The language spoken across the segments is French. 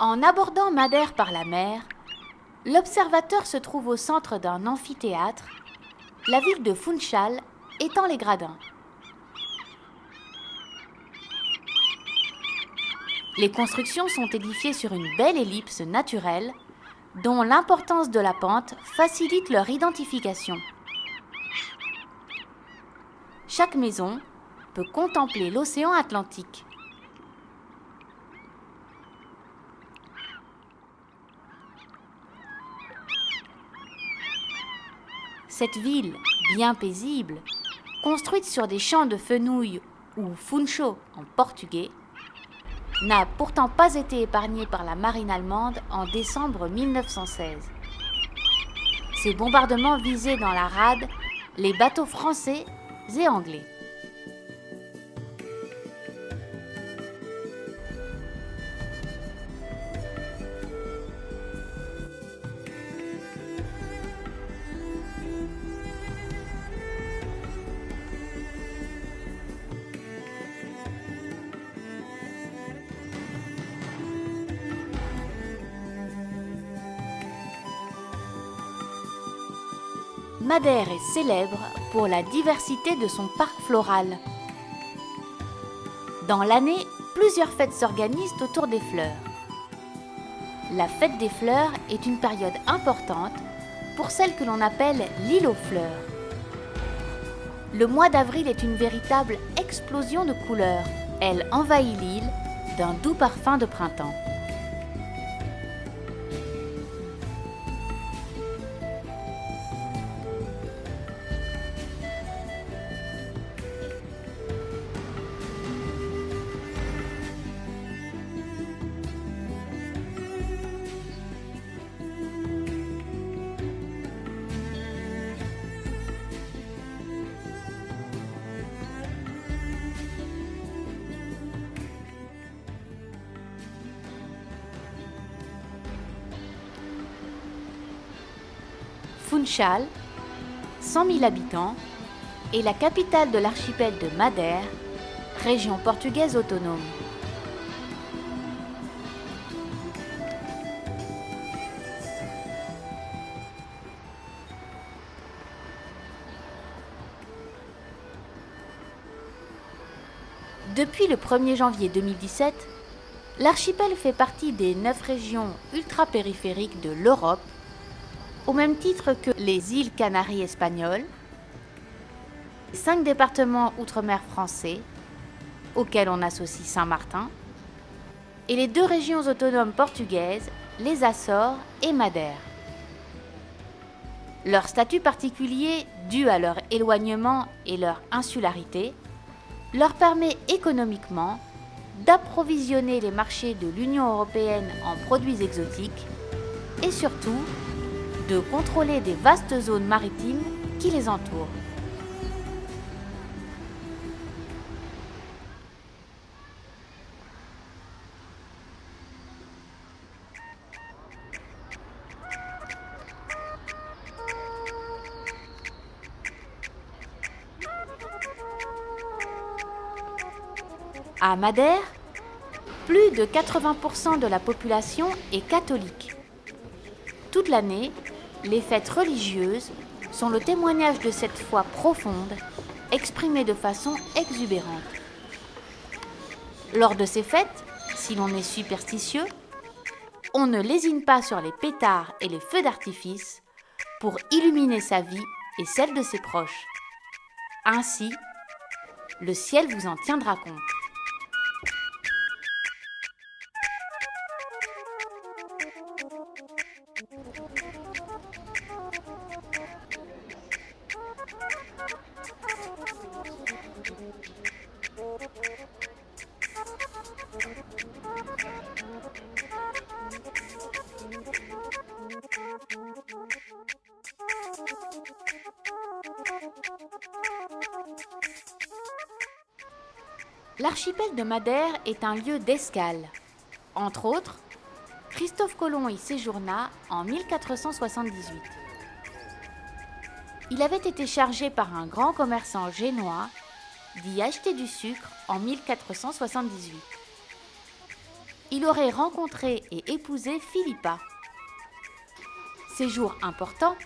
En abordant Madère par la mer, l'observateur se trouve au centre d'un amphithéâtre, la ville de Funchal étant les gradins. Les constructions sont édifiées sur une belle ellipse naturelle dont l'importance de la pente facilite leur identification. Chaque maison peut contempler l'océan Atlantique. Cette ville, bien paisible, construite sur des champs de fenouil ou funcho en portugais, n'a pourtant pas été épargnée par la marine allemande en décembre 1916. Ces bombardements visaient dans la rade les bateaux français et anglais. Madère est célèbre pour la diversité de son parc floral. Dans l'année, plusieurs fêtes s'organisent autour des fleurs. La fête des fleurs est une période importante pour celle que l'on appelle l'île aux fleurs. Le mois d'avril est une véritable explosion de couleurs. Elle envahit l'île d'un doux parfum de printemps. Funchal, 100 000 habitants, est la capitale de l'archipel de Madère, région portugaise autonome. Depuis le 1er janvier 2017, l'archipel fait partie des 9 régions ultrapériphériques de l'Europe, au même titre que les îles Canaries espagnoles, 5 départements outre-mer français, auxquels on associe Saint-Martin, et les 2 régions autonomes portugaises, les Açores et Madère. Leur statut particulier, dû à leur éloignement et leur insularité, leur permet économiquement d'approvisionner les marchés de l'Union européenne en produits exotiques et surtout de contrôler des vastes zones maritimes qui les entourent. À Madère, plus de 80% de la population est catholique. Toute l'année, les fêtes religieuses sont le témoignage de cette foi profonde, exprimée de façon exubérante. Lors de ces fêtes, si l'on est superstitieux, on ne lésine pas sur les pétards et les feux d'artifice pour illuminer sa vie et celle de ses proches. Ainsi, le ciel vous en tiendra compte. L'archipel de Madère est un lieu d'escale. Entre autres, Christophe Colomb y séjourna en 1478. Il avait été chargé par un grand commerçant génois d'y acheter du sucre en 1478. il aurait rencontré et épousé Philippa. Séjour important,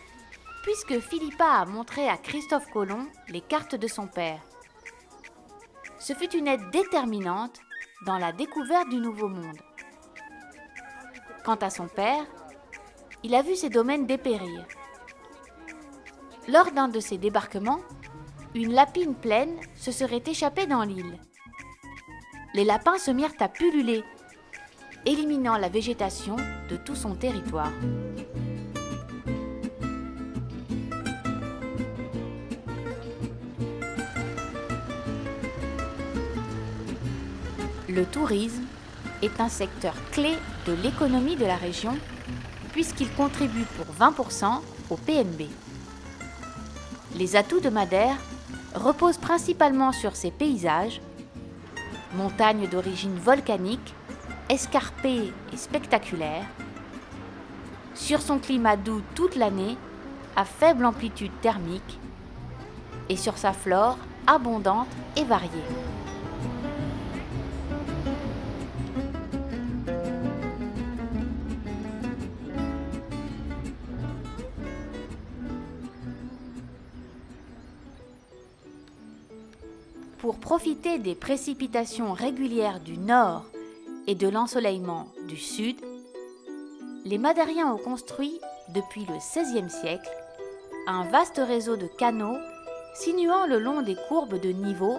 puisque Philippa a montré à Christophe Colomb les cartes de son père. Ce fut une aide déterminante dans la découverte du Nouveau Monde. Quant à son père, il a vu ses domaines dépérir. Lors d'un de ses débarquements, une lapine pleine se serait échappée dans l'île. Les lapins se mirent à pulluler, éliminant la végétation de tout son territoire. Le tourisme est un secteur clé de l'économie de la région puisqu'il contribue pour 20% au PNB. Les atouts de Madère reposent principalement sur ses paysages, montagnes d'origine volcanique, escarpées et spectaculaires, sur son climat doux toute l'année à faible amplitude thermique et sur sa flore abondante et variée. Pour profiter des précipitations régulières du nord et de l'ensoleillement du sud, les Madériens ont construit, depuis le XVIe siècle, un vaste réseau de canaux sinuant le long des courbes de niveau,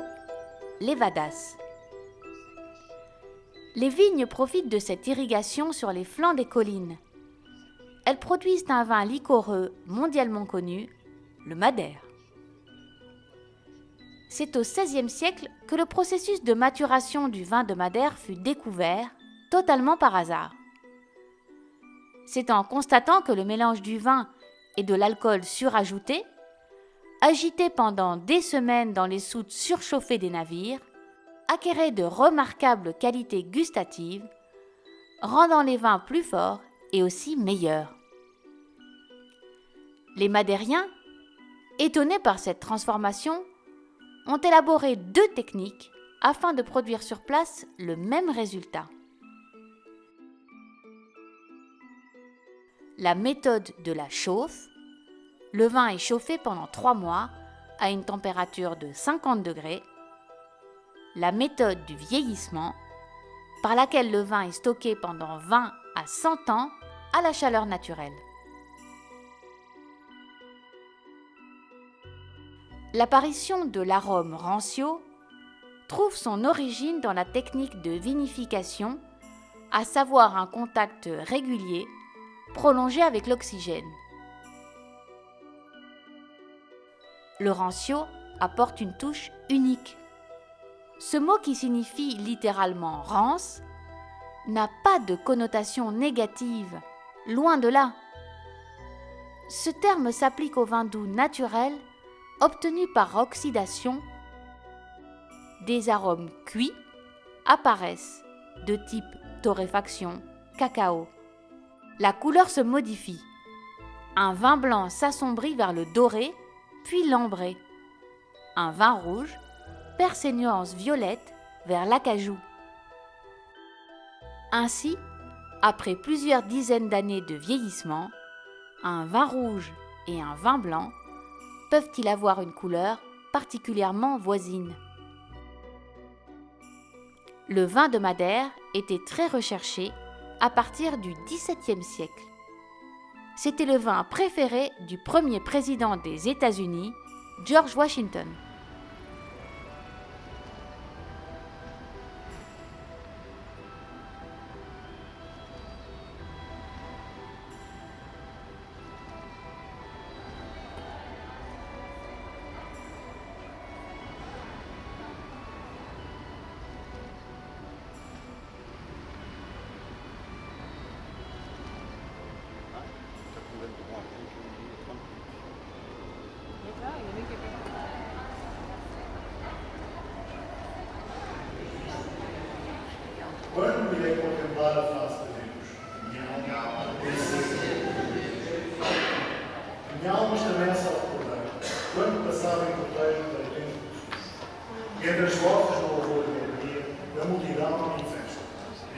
les Vadas. Les vignes profitent de cette irrigation sur les flancs des collines. Elles produisent un vin liquoreux mondialement connu, le Madère. C'est au XVIe siècle que le processus de maturation du vin de Madère fut découvert, totalement par hasard. C'est en constatant que le mélange du vin et de l'alcool surajouté, agité pendant des semaines dans les soutes surchauffées des navires, acquérait de remarquables qualités gustatives, rendant les vins plus forts et aussi meilleurs. Les Madériens, étonnés par cette transformation, ont élaboré 2 techniques afin de produire sur place le même résultat. La méthode de la chauffe. Le vin est chauffé pendant 3 mois à une température de 50 degrés. La méthode du vieillissement, par laquelle le vin est stocké pendant 20 à 100 ans à la chaleur naturelle. L'apparition de l'arôme rancio trouve son origine dans la technique de vinification, à savoir un contact régulier, prolongé avec l'oxygène. Le rancio apporte une touche unique. Ce mot qui signifie littéralement rance n'a pas de connotation négative, loin de là. Ce terme s'applique au vin doux naturel obtenu par oxydation. Des arômes cuits apparaissent de type torréfaction, cacao. La couleur se modifie. Un vin blanc s'assombrit vers le doré, puis l'ambré. Un vin rouge perd ses nuances violettes vers l'acajou. Ainsi, après plusieurs dizaines d'années de vieillissement, un vin rouge et un vin blanc peuvent-ils avoir une couleur particulièrement voisine. Le vin de Madère était très recherché à partir du XVIIe siècle. C'était le vin préféré du premier président des États-Unis, George Washington. Quando irei contemplar a face de Deus? Minha alma estremece ao recordar quando passava em cortejo para dentro dos filhos. Entre as vozes do louvor e da alegria, da multidão em festa.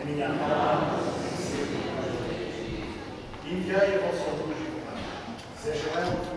a minha alma sempre. Enviai a vossa luz, seja ela